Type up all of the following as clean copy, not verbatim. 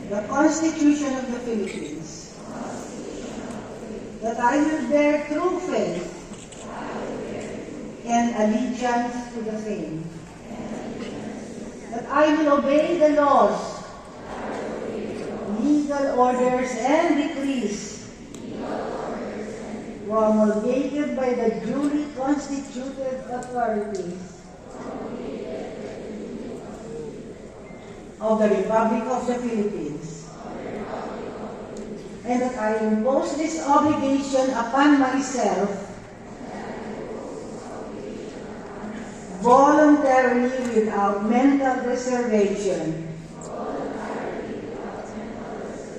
the Constitution of the Philippines, that I will bear true faith and allegiance to the same, that I will obey the laws, legal orders, and decrees promulgated by the duly constituted authorities of the Republic of the Philippines, and that I impose this obligation upon myself voluntarily without mental reservation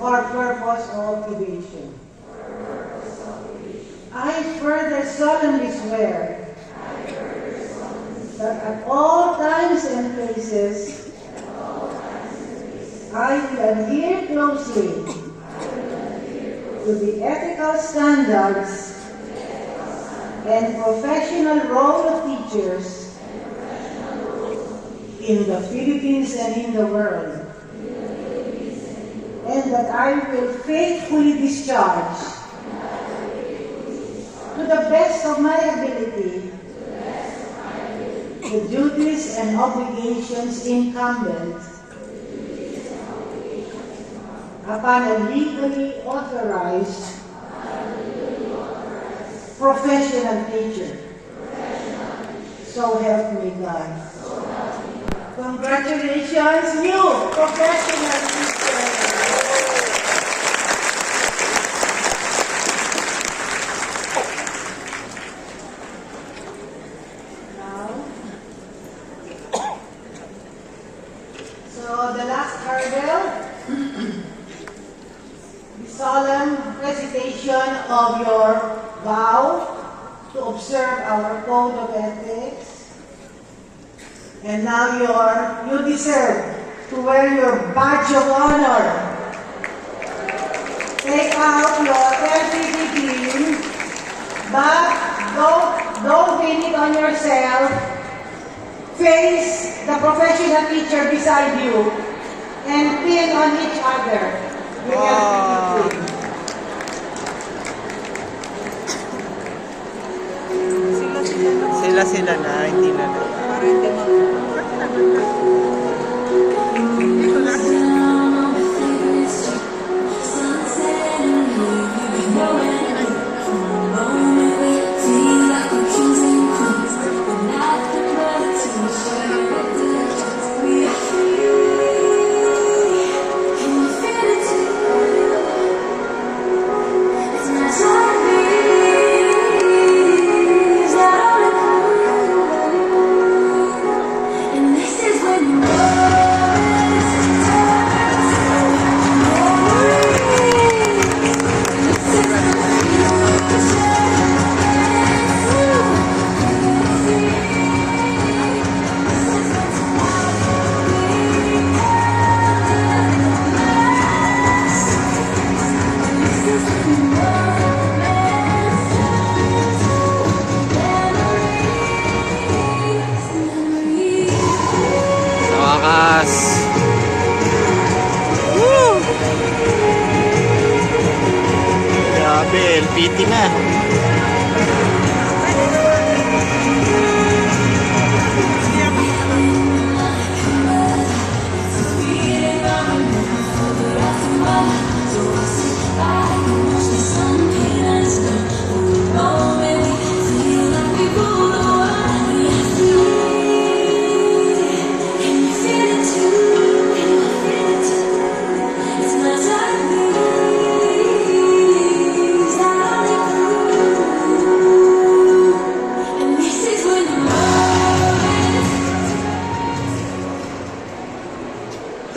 or purpose of evasion. I further solemnly swear that at all times and places I will adhere closely to the ethical standards and professional role of teachers in the Philippines and in the world, and that I will faithfully discharge to the best of my ability the duties and obligations incumbent upon a legally authorized professional teacher. So help me God. Congratulations, new professional teacher. Now, so the last hurdle, the solemn recitation of your vow to observe our code of ethics. And now you deserve to wear your badge of honor. Take out your LPD, but don't pin it on yourself. Face the professional teacher beside you and pin on each other. Sila na, hindi na na. Grabe, LPT na.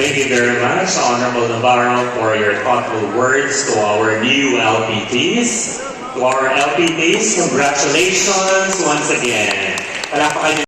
Thank you very much, Honorable Navarro, for your thoughtful words to our new LPTs. To our LPTs, congratulations once again.